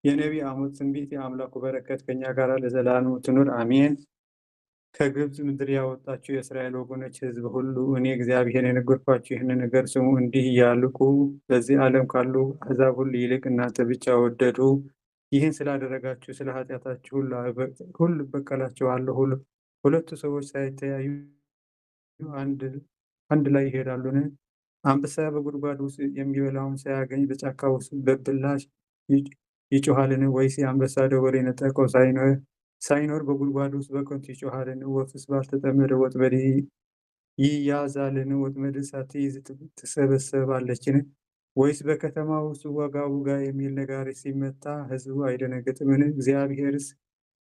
የነቢይ አሞጽ ትንቢት የአምላኩ በረከት ከኛ ጋር ለዘላለሙ ትኑር አሜን። ከግብፅ ምድር ያወጣችሁ የእስራኤል ወገኖች ሕዝብ ሁሉ እኔ እግዚአብሔር የነገርኳችሁ ይህንን ነገር ስሙ። እንዲህ እያልኩ በዚህ ዓለም ካሉ አሕዛብ ሁሉ ይልቅ እናንተ ብቻ ወደዱ። ይህን ስላደረጋችሁ ስለ ኃጢአታችሁ ሁሉ እበቀላችኋለሁ። ሁለቱ ሰዎች ሳይተያዩ አንድ ላይ ይሄዳሉን? አንበሳ በጉድጓድ ውስጥ የሚበላውን ሳያገኝ በጫካ ውስጥ በብላሽ ይጮኻልን? ወይስ የአንበሳ ደቦል የነጠቀው ሳይኖር በጉድጓድ ውስጥ በከንቱ ይጮኻልን? ወፍስ ባልተጠመደ ወጥመድ ይያዛልን? ወጥመድን ሳትይዝ ትሰበሰባለችን? ወይስ በከተማ ውስጥ ውጋ ውጋ የሚል ነጋሪት ሲመታ ሕዝቡ አይደነግጥምን? እግዚአብሔርስ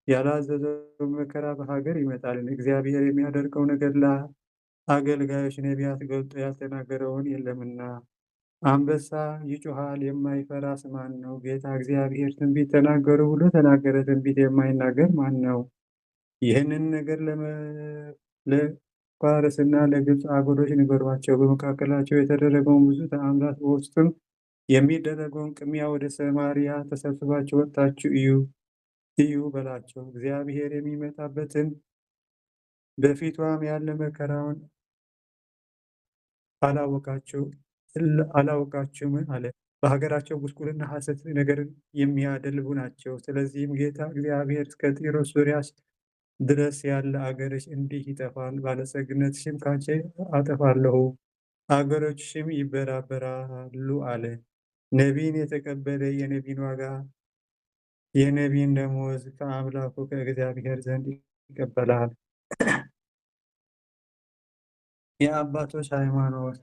ያላዘዘው መከራ በሀገር ይመጣልን? እግዚአብሔር የሚያደርገው ነገር ለአገልጋዮች ነቢያት ገልጦ ያልተናገረውን የለምና። አንበሳ ይጮኻል፣ የማይፈራስ ማን ነው? ጌታ እግዚአብሔር ትንቢት ተናገሩ ብሎ ተናገረ፣ ትንቢት የማይናገር ማን ነው? ይህንን ነገር ለፋርስና ለግብፅ አገሮች ንገሯቸው። በመካከላቸው የተደረገውን ብዙ ተአምራት በውስጥም የሚደረገውን ቅሚያ ወደ ሰማርያ ተሰብስባችሁ ወጥታችሁ እዩ በላቸው። እግዚአብሔር የሚመጣበትን በፊቷም ያለ መከራውን አላወቃችሁም አለ። በሀገራቸው ጉስቁልና ሐሰት ነገርን የሚያደልቡ ናቸው። ስለዚህም ጌታ እግዚአብሔር እስከ ጢሮስ ዙሪያ ድረስ ያለ አገርሽ እንዲህ ይጠፋል፣ ባለጸግነትሽም ካንቺ አጠፋለሁ፣ አገሮችሽም ይበራበራሉ አለ። ነቢይን የተቀበለ የነቢይን ዋጋ የነቢይን ደመወዝ ከአምላኩ ከእግዚአብሔር ዘንድ ይቀበላል። የአባቶች ሃይማኖት።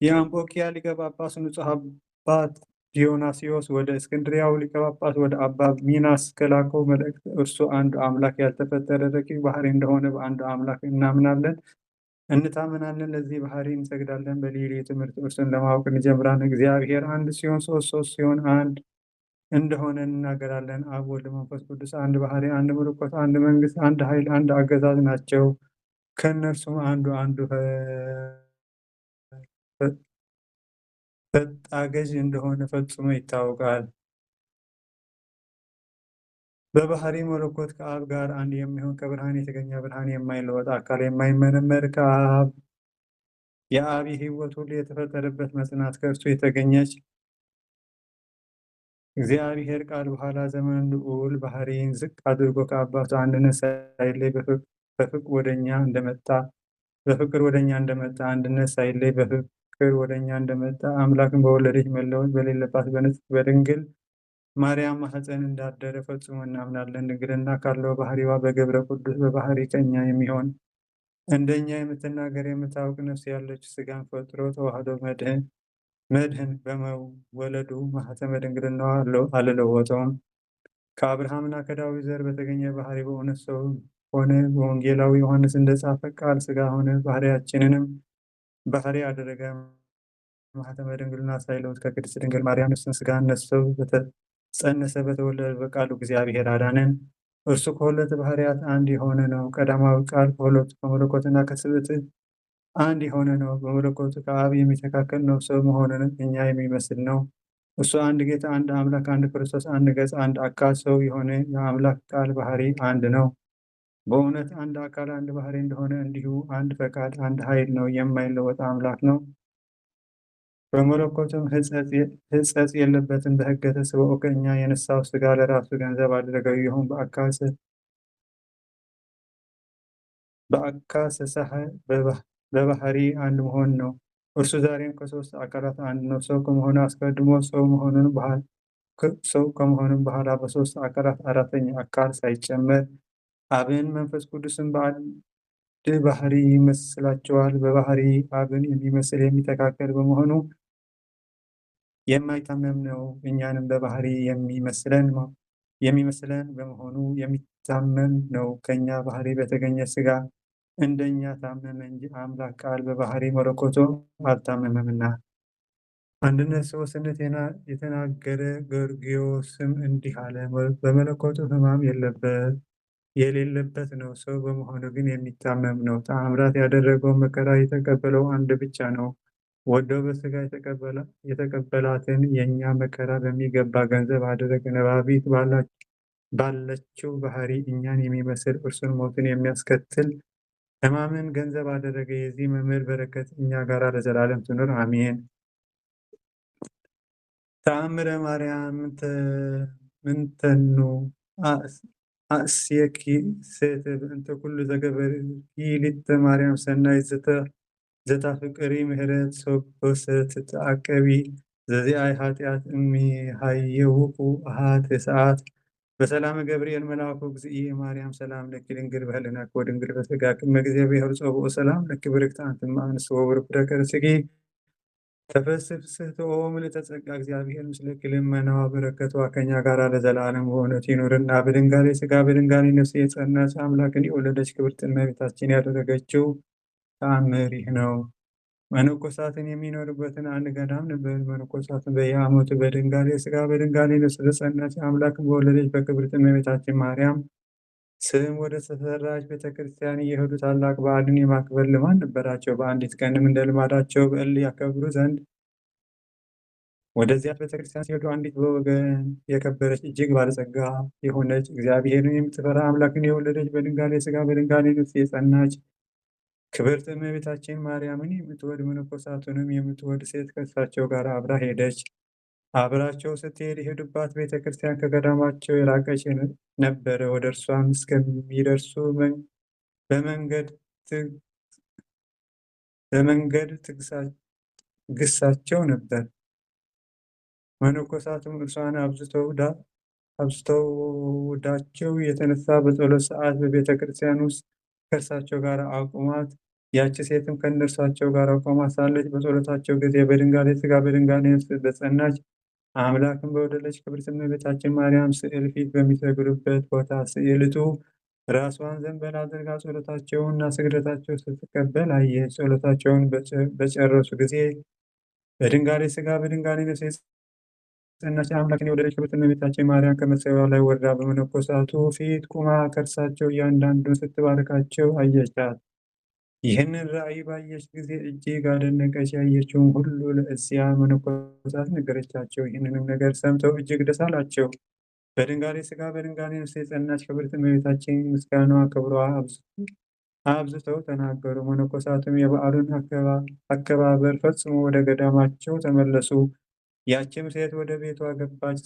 የአንጾኪያ ሊቀ ጳጳስ ንጹሕ አባት ዲዮናስዮስ ወደ እስክንድርያው ሊቀ ጳጳስ ወደ አባ ሚናስ ከላከው መልእክት እርሱ አንዱ አምላክ ያልተፈጠረ ረቂቅ ባህሪ እንደሆነ በአንዱ አምላክ እናምናለን እንታመናለን፣ ለዚህ ባህሪ እንሰግዳለን። በልዩ ትምህርት እርሱን ለማወቅ እንጀምራለን። እግዚአብሔር አንድ ሲሆን ሶስት ሲሆን አንድ እንደሆነ እንናገራለን። አብ ወልድ መንፈስ ቅዱስ አንድ ባህሪ፣ አንድ መለኮት፣ አንድ መንግስት፣ አንድ ኃይል፣ አንድ አገዛዝ ናቸው። ከእነርሱም አንዱ ፈጣገዥ እንደሆነ ፈጽሞ ይታወቃል። በባህሪ መለኮት ከአብ ጋር አንድ የሚሆን ከብርሃን የተገኘ ብርሃን፣ የማይለወጥ አካል፣ የማይመረመር ከአብ የአብ ሕይወት ሁሉ የተፈጠረበት መጽናት፣ ከእርሱ የተገኘች እግዚአብሔር ቃል በኋላ ዘመን ልዑል ባህሪን ዝቅ አድርጎ ከአባቱ አንድነት ሳይለይ በፍቅር ወደኛ እንደመጣ አንድነት ሳይለይ በፍቅር ወደኛ እንደመጣ አምላክን በወለደች መለወጥ በሌለባት በንጽሕት በድንግል ማርያም ማኅፀን እንዳደረ ፈጽሞ እናምናለን። ድንግልና ካለው ባህሪዋ በገብረ ቅዱስ በባህሪ ከኛ የሚሆን እንደኛ የምትናገር የምታውቅ ነፍስ ያለች ሥጋን ፈጥሮ ተዋህዶ መድህን በመወለዱ ማኅተመ ድንግልናዋ አልለወጠውም። ከአብርሃምና ከዳዊት ዘር በተገኘ ባህሪ በእውነት ሰው ሆነ። በወንጌላዊ ዮሐንስ እንደጻፈ ቃል ሥጋ ሆነ፣ ባህሪያችንንም ባህሪ አደረገ። ማኅተመ ድንግልና ሳይለወጥ ከቅድስት ድንግል ማርያም ነፍስን ሥጋን ነሰው በተጸነሰ በተወለደ በቃሉ እግዚአብሔር አዳነን። እርሱ ከሁለት ባህሪያት አንድ የሆነ ነው። ቀዳማዊ ቃል ከሁለቱ ከመለኮትና ከስብዕት አንድ የሆነ ነው። በመለኮቱ ከአብ የሚተካከል ነው። ሰው መሆኑንም እኛ የሚመስል ነው። እሱ አንድ ጌታ፣ አንድ አምላክ፣ አንድ ክርስቶስ፣ አንድ ገጽ፣ አንድ አካል ሰው የሆነ የአምላክ ቃል ባህሪ አንድ ነው። በእውነት አንድ አካል አንድ ባህሪ እንደሆነ እንዲሁ አንድ ፈቃድ፣ አንድ ኃይል ነው። የማይለወጥ አምላክ ነው። በመለኮቱም ሕጸጽ የለበትም። በሕገ ተስብኦ ከእኛ የነሳው ሥጋ ለራሱ ገንዘብ አደረገው። ይሁን በባህሪ አንድ መሆን ነው። እርሱ ዛሬም ከሦስት አካላት አንድ ነው። ሰው ከመሆኑ አስቀድሞ ሰው ከመሆኑም በኋላ በሦስት አካላት አራተኛ አካል ሳይጨመር አብን መንፈስ ቅዱስን በአንድ ባህሪ ይመስላቸዋል። በባህሪ አብን የሚመስል የሚተካከል በመሆኑ የማይታመም ነው። እኛንም በባህሪ የሚመስለን በመሆኑ የሚታመም ነው። ከእኛ ባህሪ በተገኘ ሥጋ እንደኛ ታመመ እንጂ አምላክ ቃል በባህሪ መለኮቱ አልታመመምና። አንድነት ሦስትነት የተናገረ ጎርጎርዮስም እንዲህ አለ። በመለኮቱ ሕማም የሌለበት ነው። ሰው በመሆኑ ግን የሚታመም ነው። ተአምራት ያደረገው መከራ የተቀበለው አንድ ብቻ ነው። ወዶ በሥጋ የተቀበላትን የእኛ መከራ በሚገባ ገንዘብ አደረገ። ነባቢት ባለችው ባህሪ እኛን የሚመስል እርሱን ሞትን የሚያስከትል ሕማምን ገንዘብ አደረገ። የዚህ መምህር በረከት እኛ ጋር ለዘላለም ትኑር አሜን። ተአምረ ማርያም ምንተኑ አእስየኪ ሴተ በእንተ ኩሉ ዘገበርኪ ሊተ ማርያም ሰናይ ዘታፍቅሪ ምህረት ሶበሰት ተአቀቢ ዘዚአይ ኃጢአት እሚሃየውኩ አሃት ሰዓት በሰላም ገብርኤል መልአኩ እግዚእ ማርያም ሰላም ለኪ ድንግል በህሊናኪ ወድንግል በሥጋኪ እመ እግዚአብሔር ጸብኦ ሰላም ለኪ ብርክት አንቲ እምአንስት ወብሩክ ፍሬ ከርሥኪ ተፈሥሒ ፍስሕት ምልዕተ ጸጋ እግዚአብሔር ምስለኪ ልመናዋ በረከቷ ከእኛ ጋር ለዘላለም በእውነት ይኑርና በድንጋሌ ሥጋ በድንጋሌ ነፍስ የጸነሰ አምላክን የወለደች ክብርት እመቤታችን ያደረገችው ተአምር ይህ ነው። መነኮሳትን የሚኖርበትን አንድ ገዳም ነበር። መነኮሳትን በየዓመቱ በድንጋሌ ሥጋ በድንጋሌ ነፍስ በጸናች አምላክን በወለደች በክብርት እመቤታችን ማርያም ስም ወደ ተሰራች ቤተክርስቲያን እየሄዱ ታላቅ በዓልን የማክበር ልማድ ነበራቸው። በአንዲት ቀንም እንደ ልማዳቸው በዓል ያከብሩ ዘንድ ወደዚያች ቤተክርስቲያን ሲሄዱ አንዲት በወገን የከበረች እጅግ ባለጸጋ የሆነች እግዚአብሔርን የምትፈራ አምላክን የወለደች በድንጋሌ ሥጋ በድንጋሌ ነፍስ የጸናች ክብርት እመቤታችን ማርያምን የምትወድ መነኮሳቱንም የምትወድ ሴት ከእሳቸው ጋር አብራ ሄደች። አብራቸው ስትሄድ የሄዱባት ቤተ ክርስቲያን ከገዳማቸው የራቀች ነበረ። ወደ እርሷም እስከሚደርሱ በመንገድ ግሳቸው ነበር። መነኮሳቱም እርሷን አብዝተው ወዳቸው የተነሳ በጸሎት ሰዓት በቤተ ክርስቲያን ውስጥ ከእርሳቸው ጋር አቁሟት። ያች ሴትም ከእነርሳቸው ጋር ቆማ ሳለች በጸሎታቸው ጊዜ በድንጋሌ ሥጋ በድንጋሌ ነፍስ በጸናች አምላክን በወለደች ክብርት እመቤታችን ማርያም ስዕል ፊት በሚሰግዱበት ቦታ ስዕልቱ ራሷን ዘንበል አድርጋ ጸሎታቸውንና ስግደታቸው ስትቀበል አየች። ጸሎታቸውን በጨረሱ ጊዜ በድንጋሌ ሥጋ በድንጋሌ ነፍስ የጸናች አምላክን የወለደች ክብርት እመቤታችን ማርያም ከመሠዊያው ላይ ወርዳ በመነኮሳቱ ፊት ቁማ ከእርሳቸው እያንዳንዱን ስትባርካቸው አየቻት። ይህንን ራእይ ባየች ጊዜ እጅግ አደነቀች። ያየችውን ሁሉ ለእስያ መነኮሳት ነገረቻቸው። ይህንንም ነገር ሰምተው እጅግ ደስ አላቸው። በድንጋሌ ሥጋ በድንጋሌ ነፍስ የጸናች ክብርት እመቤታችን ምስጋናዋ ክብሯ አብዝተው ተናገሩ። መነኮሳትም የበዓሉን አከባበር ፈጽሞ ወደ ገዳማቸው ተመለሱ። ያችም ሴት ወደ ቤቷ ገባች።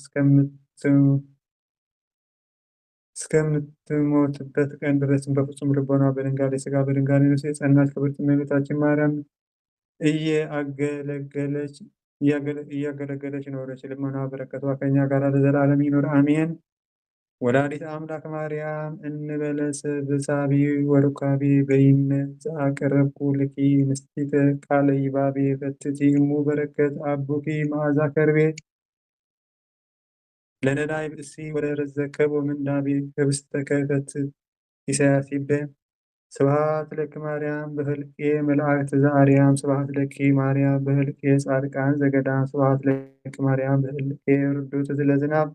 እስከምትሞትበት ቀን ድረስም በፍጹም ልቦና በድንጋሌ ሥጋ በድንጋሌ ነፍስ የጸናች ክብርት እመቤታችን ማርያም እያገለገለች ኖረች። ልመናዋ በረከቷ ከእኛ ጋር ለዘላለም ይኖር አሜን። ወላዲተ አምላክ ማርያም እንበለ ሰብሳቢ ወሩካቤ በይነ ዘአቀረብኩ ልኪ ምስጢተ ቃለ ይባቤ ፈትቲ እሙ በረከት አቡኪ መዓዛ ከርቤ ለነዳይ ብእሲ ወለረዘከቦ ምንዳቤ ህብስተ ከፈት ኢሳያሲበ ስብሐት ለኪ ማርያም በህልቄ መላእክት ዘአርያም ስብሐት ለኪ ማርያም በህልቄ ጻድቃን ዘገዳም ስብሐት ለኪ ማርያም በህልቄ ርዱት ለዝናብ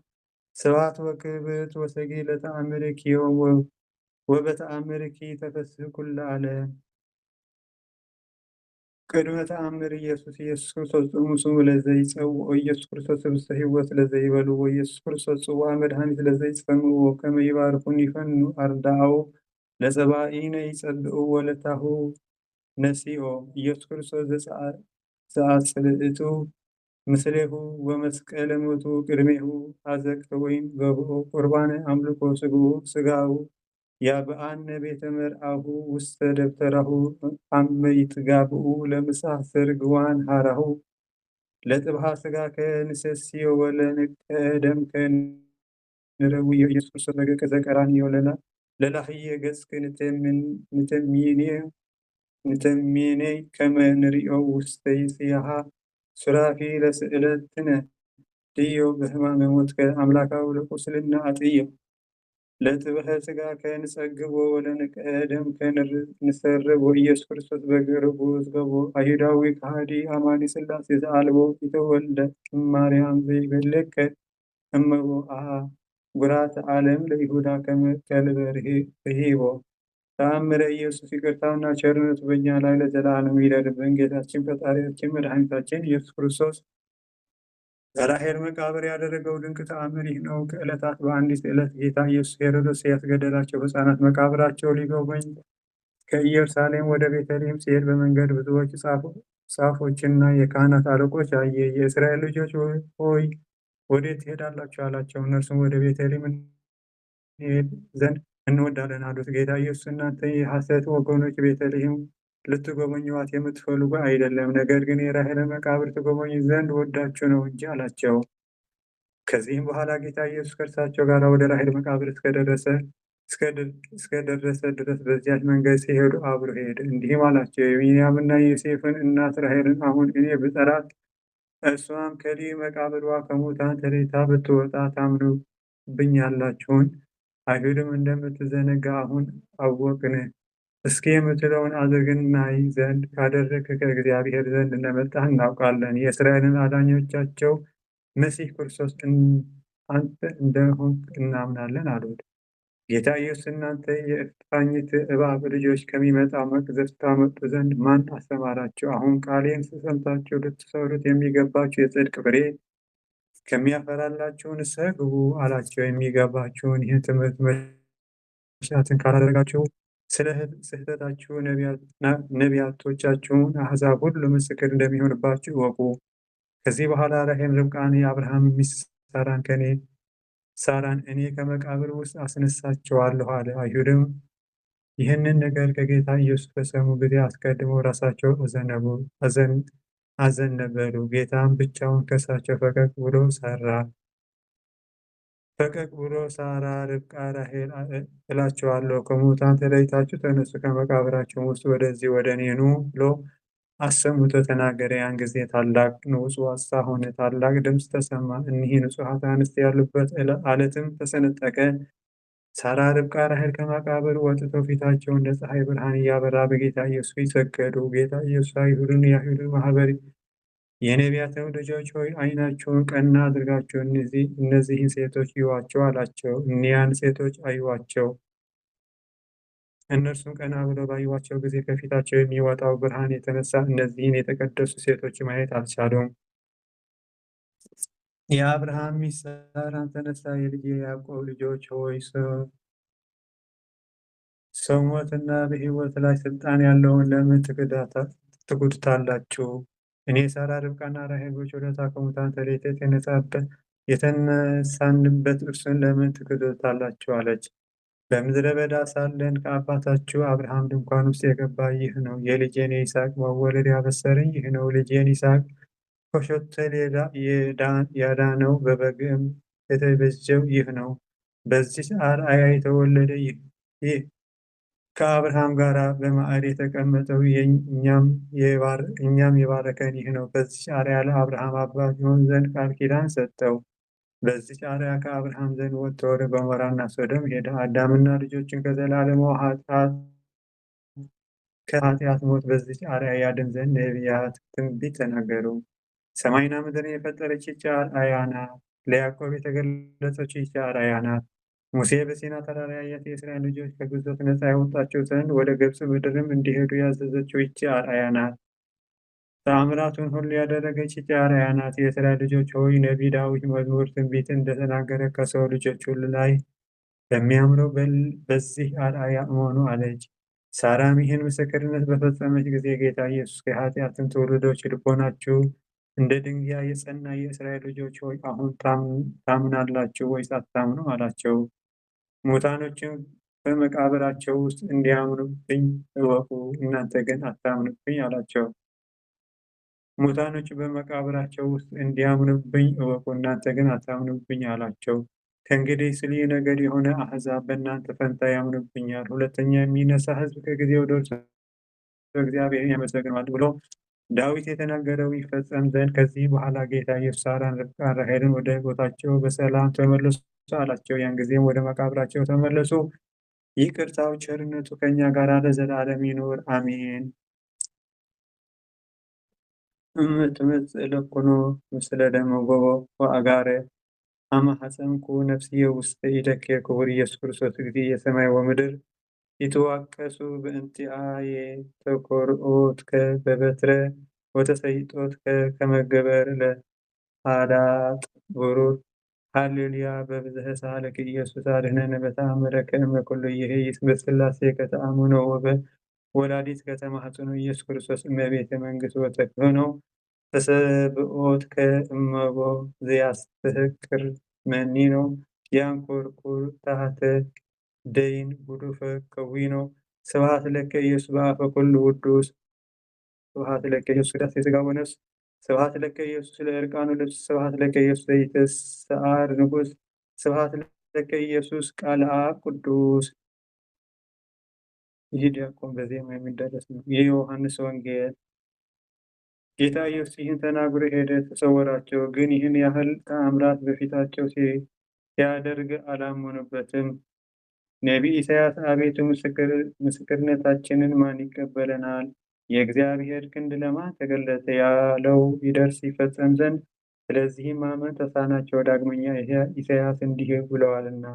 ስብሐት ወክብት ወሰጊ ለተአምርኪ ወበተአምርኪ ተፈስሕ ኩለ ዓለም ቅድመ ተአምር ኢየሱስ ክርስቶስ ጽሙሱም ለዘይጸውዖ ኢየሱስ ክርስቶስ ህብስተ ሕይወት ለዘይበልዎ ኢየሱስ ክርስቶስ ጽዋዐ መድኃኒት ለዘይጸምዎ ከመ ይባርኩኒ ይፈኑ አርዳአው ለጸባኢነ ይጸብእዎ ለታሁ ነሲኦ ኢየሱስ ክርስቶስ ዘአጽልዕቱ ምስሌሁ ወመስቀለ ሞቱ ቅድሜሁ አዘቅተ ወይን ገብኦ ቁርባነ አምልኮ ስጋሁ ያብአነ ቤተ መርአሁ ውስተ ደብተራሁ አመ ይትጋብኡ ለምሳሕ ሰርግዋን ሃራሁ ለጥብሐ ሥጋ ከንሰስዮ ወለንቀ ደም ከንረዊ ኢየሱስ ክርስቶስ በገቀ ዘቀራንዮ ለላህየ ገጽክ ንተሜኔ ከመ ንሪኦ ውስተ ይስያሃ ሱራፊ ለስእለትነ ድዮ በሕማመ ሞትከ አምላካዊ ለቁስልና አጥዮ ለጥብሐ ሥጋ ከንጸግቦ ወለንቀ ደም ከንሰርቦ ኢየሱስ ክርስቶስ በግርጉዝ ገቦ አይሁዳዊ ከሃዲ አማኒ ሥላሴ ዘአልቦ ይተወልደ እማርያም ዘይበለከ እመቦ ጉራተ ዓለም ለይሁዳ ከመ ከልበ ርሂቦ ተአምረ ኢየሱስ ይቅርታውና ቸርነቱ በእኛ ላይ ለዘላለም ይደርብን። ጌታችን ፈጣሪያችን መድኃኒታችን ኢየሱስ ክርስቶስ በራሔል መቃብር ያደረገው ድንቅ ተአምር ይህ ነው። ከዕለታት በአንዲት ዕለት ጌታ ኢየሱስ ሄሮድስ ያስገደላቸው ሕፃናት መቃብራቸው ሊጎበኝ ከኢየሩሳሌም ወደ ቤተልሔም ሲሄድ በመንገድ ብዙዎች ጻፎችና የካህናት አለቆች አየ። የእስራኤል ልጆች ሆይ ወዴት ትሄዳላችሁ? አላቸው። እነርሱም ወደ ቤተልሔም እንሄድ ዘንድ እንወዳለን አሉት። ጌታ ኢየሱስ እናንተ የሐሰት ወገኖች ቤተልሔም ልትጎበኙዋት የምትፈልጉ አይደለም፣ ነገር ግን የራሔልን መቃብር ትጎበኙ ዘንድ ወዳችሁ ነው እንጂ አላቸው። ከዚህም በኋላ ጌታ ኢየሱስ ከእርሳቸው ጋር ወደ ራሔል መቃብር እስከደረሰ ድረስ በዚያች መንገድ ሲሄዱ አብሮ ሄደ። እንዲህም አላቸው፣ የቢንያምና የዮሴፍን እናት ራሔልን አሁን እኔ ብጠራት እርሷም ከሊህ መቃብሯ ከሙታን ተለይታ ብትወጣ ታምኑብኛላችሁን? አይሁድም እንደምትዘነጋ አሁን አወቅን። እስኪ የምትለውን አድርገን እናይ ዘንድ ካደረግህ ከእግዚአብሔር ዘንድ እንደመጣህ እናውቃለን። የእስራኤልን አዳኞቻቸው መሲህ ክርስቶስ አንተ እንደሆንክ እናምናለን አሉት። ጌታ ኢየሱስ እናንተ የእፉኝት እባብ ልጆች ከሚመጣው መቅሰፍት ታመልጡ ዘንድ ማን አስተማራችሁ? አሁን ቃሌን ሰምታችሁ ልትሰሩት የሚገባችሁ የጽድቅ ፍሬ ከሚያፈራላችሁ ንስሐ ግቡ አላቸው። የሚገባችሁን ይህን ትምህርት መሻትን ካላደረጋችሁ ስለ ስህተታችሁ ነቢያቶቻችሁን አሕዛብ ሁሉ ምስክር እንደሚሆንባችሁ እወቁ። ከዚህ በኋላ ራሔል ርብቃን የአብርሃም ሚስት ሳራን እኔ ከመቃብር ውስጥ አስነሳቸዋለሁ አለ። አይሁድም ይህንን ነገር ከጌታ ኢየሱስ በሰሙ ጊዜ አስቀድመው ራሳቸው አዘነበሉ። ጌታም ብቻውን ከእሳቸው ፈቀቅ ብሎ ሳራ፣ ርብቃ፣ ራሔል እላችኋለሁ ከሙታን ተለይታችሁ ተነሱ፣ ከመቃብራችሁም ውስጥ ወደዚህ ወደ እኔ ኑ ብሎ አሰምቶ ተናገረ። ያን ጊዜ ታላቅ ንውጽዋጽታ ሆነ፣ ታላቅ ድምፅ ተሰማ። እኒህ ንጹሐት አንስት ያሉበት ዓለትም ተሰነጠቀ። ሳራ፣ ርብቃ፣ ራሔል ከመቃብር ወጥተው ፊታቸው እንደ ፀሐይ ብርሃን እያበራ በጌታ ኢየሱስ ፊት ሰገዱ። ጌታ ኢየሱስ የአይሁድን ማኅበር የነቢያትን ልጆች ሆይ ዓይናችሁን ቀና አድርጋችሁ እነዚህን ሴቶች እዩዋቸው አላቸው። እኒያን ሴቶች አዩዋቸው። እነርሱም ቀና ብለው ባዩዋቸው ጊዜ ከፊታቸው የሚወጣው ብርሃን የተነሳ እነዚህን የተቀደሱ ሴቶች ማየት አልቻሉም። የአብርሃም ሚስት ሳራም ተነሳ፣ የልጄ የያዕቆብ ልጆች ሆይ ሰው ሞትና በሕይወት ላይ ስልጣን ያለውን ለምን ትክዱታላችሁ? እኔ ሳራ፣ ርብቃና ራሔል በችሎታ ከሙታን ተለይተን የተነሳንበት እርሱን ለምን ትክዱታላችሁ? አለች። በምድረ በዳ ሳለን ከአባታችሁ አብርሃም ድንኳን ውስጥ የገባ ይህ ነው። የልጄን የይስሐቅ መወለድ ያበሰረኝ ይህ ነው። ልጄን ይስሐቅ ከሾተል ያዳነው በበግም የተቤዠው ይህ ነው። በዚህ አርአያ የተወለደ ይህ ከአብርሃም ጋር በማዕድ የተቀመጠው እኛም የባረከን ይህ ነው። በዚህ አርአያ ለአብርሃም አባት ይሆን ዘንድ ቃል ኪዳን ሰጠው። በዚህ አርአያ ከአብርሃም ዘንድ ወጥቶ ወደ ገሞራና ሶዶም ሄደ። አዳምና ልጆችን ከዘላለም ከኃጢአት ሞት በዚህ አርአያ ያድን ዘንድ ነቢያት ትንቢት ተናገሩ። ሰማይና ምድርን የፈጠረች ይህች አርአያ ናት። ለያዕቆብ የተገለጸች ይህች አርአያ ናት። ሙሴ በሲና ተራራ ያያት የእስራኤል ልጆች ከግዞት ነፃ ያወጣቸው ዘንድ ወደ ግብፅ ምድርም እንዲሄዱ ያዘዘችው ይህች አርአያ ናት። ተአምራቱን ሁሉ ያደረገች ይህች አርአያ ናት። የእስራኤል ልጆች ሆይ ነቢይ ዳዊት መዝሙር ትንቢት እንደተናገረ ከሰው ልጆች ሁሉ ላይ በሚያምረው በዚህ አርአያ እመኑ አለች። ሳራም ይህን ምስክርነት በፈጸመች ጊዜ ጌታ ኢየሱስ ከኃጢአትም ትውልዶች ልቦናችሁ እንደ ድንጋይ የጸና የእስራኤል ልጆች ሆይ አሁን ታምናላችሁ ወይስ አታምኑ? አላቸው። ሙታኖችም በመቃብራቸው ውስጥ እንዲያምኑብኝ እወቁ፣ እናንተ ግን አታምኑብኝ አላቸው። ሙታኖች በመቃብራቸው ውስጥ እንዲያምኑብኝ እወቁ፣ እናንተ ግን አታምኑብኝ አላቸው። ከእንግዲህ ይህ ነገድ የሆነ አሕዛብ በእናንተ ፈንታ ያምኑብኛል። ሁለተኛ የሚነሳ ሕዝብ ከጊዜ ወደ እርሱ እግዚአብሔርን ያመሰግነዋል ብሎ ዳዊት የተናገረው ይፈጸም ዘንድ ከዚህ በኋላ ጌታ ኢየሱስ ሳራን፣ ርብቃን፣ ራሔልን ወደ ቦታቸው በሰላም ተመለሱ አላቸው። ያን ጊዜም ወደ መቃብራቸው ተመለሱ። ይቅርታው ቸርነቱ ከእኛ ጋር ለዘላለም ይኑር አሜን። እምትምጽእ ለኩኖ ምስለ ደመ ጎቦ ወአጋረ አመ ሐፀንኩ ነፍስየ ውስተ ኢደከ ክቡር ኢየሱስ ክርስቶስ እግዚእ የሰማይ ወምድር ይትዋቀሱ በእንቲአየ ተኰርዖትከ በበትረ ወተሰይጦትከ ከመ ገበር ለኃዳጥ ቡሩር። ሃሌሉያ በብዝሕ ሳህለከ ኢየሱስ አድኅነነ በተአምረከ እምኩሉ ይእዜሰ በሥላሴ ከተአምኖ ወላዲት ከተማኅፀኖ ኢየሱስ ክርስቶስ እመቤተ መንግሥት ወተክህኖ ተሰብኦትከ እመቦ ዘያስተሕቅር መኒኖ ያንኰርኵር ታሕተ ደይን ጉዱፈ ከዊኖ። ስብሐት ለከ ኢየሱስ በአፈ ኩሉ ውዱስ ስብሐት ለከ ኢየሱስ ቅዳሴ ሥጋ ወነፍስ። ስብሐት ለከ ኢየሱስ ለዕርቃኑ ልብስ። ስብሐት ለከ ኢየሱስ ዘይትሰዓር ንጉሥ። ስብሐት ለከ ኢየሱስ ቃለ አብ ቅዱስ። ይህ ዲያቆን በዜማ የሚደረስ ነው። የዮሐንስ ወንጌል። ጌታ ኢየሱስ ይህን ተናግሮ ሄደ፣ ተሰወራቸው። ግን ይህን ያህል ተአምራት በፊታቸው ሲያደርግ አላመኑበትም። ነቢይ ኢሳያስ አቤቱ ምስክርነታችንን ማን ይቀበለናል? የእግዚአብሔር ክንድ ለማን ተገለጠ ያለው ይደርስ ይፈጸም ዘንድ ስለዚህም ማመን ተሳናቸው። ዳግመኛ ኢሳያስ እንዲህ ብለዋልና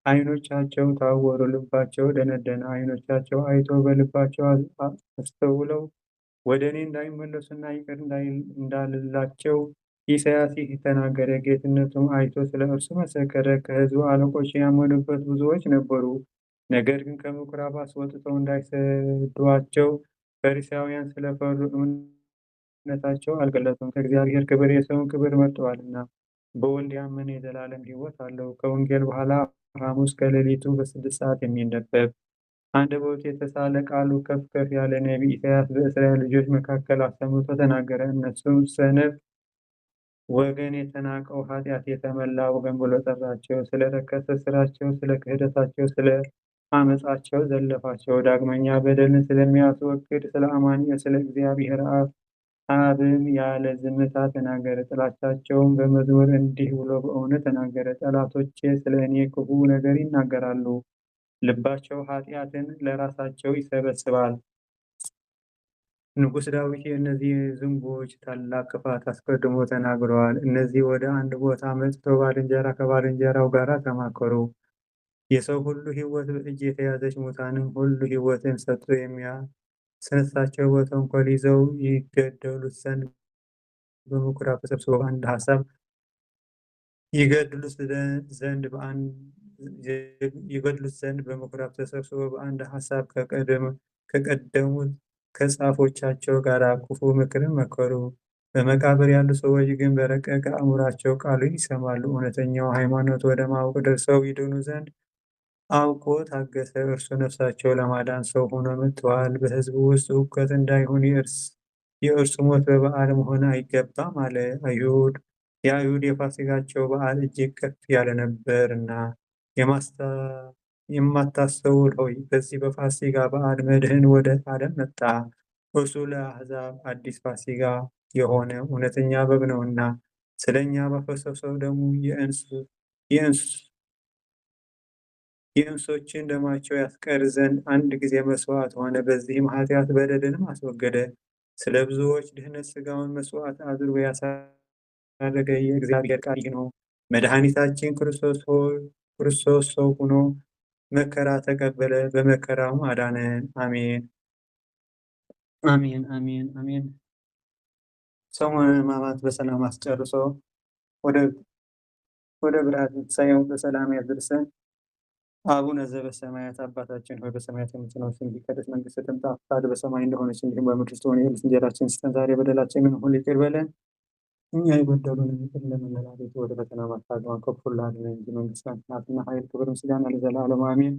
ዓይኖቻቸው ታወሩ፣ ልባቸው ደነደነ። ዓይኖቻቸው አይተው በልባቸው አስተውለው ወደ እኔ እንዳይመለሱና ይቅር እንዳልላቸው ኢሳያስ ይህ ተናገረ። ጌትነቱም አይቶ ስለ እርሱ መሰከረ። ከሕዝቡ አለቆች ያመኑበት ብዙዎች ነበሩ። ነገር ግን ከምኵራብ አስወጥተው እንዳይሰድዋቸው ፈሪሳውያን ስለፈሩ እምነታቸው አልገለጡም። ከእግዚአብሔር ክብር የሰውን ክብር መርጠዋልና። በወልድ ያመነ የዘላለም ሕይወት አለው። ከወንጌል በኋላ ሐሙስ ከሌሊቱ በ6 ሰዓት የሚነበብ አንደበቱ የተሳለ ቃሉ ከፍ ከፍ ያለ ነቢይ ኢሳያስ በእስራኤል ልጆች መካከል አሰምቶ ተናገረ። እነሱም ሰነፍ ወገን፣ የተናቀው ኃጢአት የተመላ ወገን ብሎ ጠራቸው። ስለ ረከሰ ስራቸው፣ ስለ ክህደታቸው፣ ስለ አመፃቸው ዘለፋቸው። ዳግመኛ በደልን ስለሚያስወግድ ስለ አማኑኤል ስለ እግዚአብሔር አብም ያለ ዝምታ ተናገረ። ጥላቻቸውም በመዝሙር እንዲህ ብሎ በእውነት ተናገረ። ጠላቶቼ ስለ እኔ ክፉ ነገር ይናገራሉ፣ ልባቸው ኃጢአትን ለራሳቸው ይሰበስባል። ንጉሥ ዳዊት የእነዚህ ዝንጎች ታላቅ ክፋት አስቀድሞ ተናግረዋል። እነዚህ ወደ አንድ ቦታ መጥተው ባልንጀራ ከባልንጀራው ጋር ተማከሩ። የሰው ሁሉ ሕይወት በእጅ የተያዘች ሙታንም ሁሉ ሕይወትን ሰጥቶ የሚያስነሳቸው በተንኮል ይዘው ይገድሉት ዘንድ በምኵራብ ተሰብስበው በአንድ ሐሳብ ይገድሉት ዘንድ በምኵራብ ተሰብስበው በአንድ ሐሳብ ከቀደሙት ከጻፎቻቸው ጋር ክፉ ምክርን መከሩ። በመቃብር ያሉ ሰዎች ግን በረቀቀ አእምሯቸው ቃሉን ይሰማሉ። እውነተኛው ሃይማኖት ወደ ማወቅ ደርሰው ይድኑ ዘንድ አውቆ ታገሰ። እርሱ ነፍሳቸው ለማዳን ሰው ሆኖ መጥተዋል። በሕዝቡ ውስጥ ሁከት እንዳይሆን የእርሱ ሞት በበዓል መሆን አይገባም አለ። የአይሁድ የፋሲካቸው በዓል እጅግ ከፍ ያለ ነበርና የማታስተውል ሆይ በዚህ በፋሲካ በዓል መድህን ወደ ዓለም መጣ። እርሱ ለአሕዛብ አዲስ ፋሲካ የሆነ እውነተኛ በግ ነውና ስለ እኛ ባፈሰሰው ደሙ የእንስሶችን ደማቸው ያስቀር ዘንድ አንድ ጊዜ መስዋዕት ሆነ። በዚህም ኃጢአት በደልንም አስወገደ። ስለ ብዙዎች ድህነት ሥጋውን መስዋዕት አድርጎ ያሳረገ የእግዚአብሔር ቃል ይህ ነው። መድኃኒታችን ክርስቶስ ሰው ሆኖ መከራ ተቀበለ፣ በመከራውም አዳነን። አሜን አሜን አሜን አሜን። ሰሙነ ሕማማት በሰላም አስጨርሶ ወደ ብርሃነ ትንሣኤው በሰላም ያድርሰን። አቡነ ዘበሰማያት አባታችን ሆይ በሰማያት የምትኖር ስምህ ይቀደስ፣ መንግሥትህ ትምጣ፣ ፈቃድህ በሰማይ እንደሆነች እንዲሁም በምድር ትሁን። የዕለት እንጀራችንን ስጠን ዛሬ፣ በደላችንን ሁሉ ይቅር በለን እኛ የበደሉንን ይቅር እንደምንል፣ አቤቱ ወደ ፈተና አታግባን ከክፉ ሁሉ አድነን እንጂ መንግሥት ያንተ ናትና፣ ኃይል፣ ክብር፣ ምስጋና ለዘላለሙ አሜን።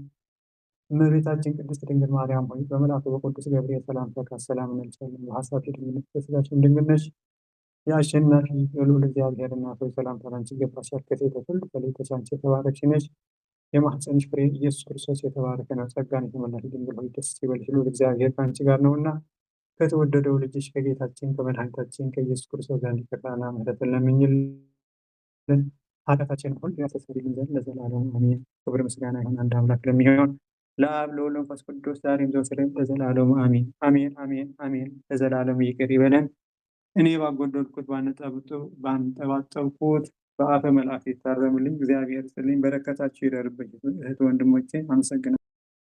እመቤታችን ቅድስት ድንግል ማርያም ሆይ በመልአኩ በቅዱስ ገብርኤል ሰላምታ ሰላም እንልሻለን። በሐሳብሽ ድንግል ነሽ፣ በሥጋሽም ድንግል ነሽ። የአሸናፊ የልዑል እግዚአብሔር እናት ሆይ ሰላምታ ላንቺ ይገባሻል። ከሴቶች ሁሉ ተለይተሽ አንቺ የተባረክሽ ነሽ። የማኅፀንሽ ፍሬ ኢየሱስ ክርስቶስ የተባረከ ነው። ጸጋን የተመላሽ ድንግል ሆይ ደስ ይበልሽ፣ ልዑል እግዚአብሔር ከአንቺ ጋር ነውና ከተወደደው ልጅሽ ከጌታችን ከመድኃኒታችን ከኢየሱስ ክርስቶስ ዘንድ ይቅርታና ምሕረትን ለምኝልን ኃጢአታችንን ሁሉ ያስተሰርይልን ዘንድ ለዘላለሙ አሜን። ክብር ምስጋና ይሁን አንድ አምላክ ለሚሆን ለአብ ለወልድ ለመንፈስ ቅዱስ ዛሬም ዘወትርም ለዘላለሙ አሜን አሜን አሜን አሜን። ለዘላለሙ ይቅር ይበለን። እኔ ባጎደልኩት ባንጠባጠብኩት በአፈ መላእክት ይታረምልኝ። እግዚአብሔር ይስጥልኝ። በረከታችሁ ይደርብኝ። እህት ወንድሞቼ አመሰግናለሁ።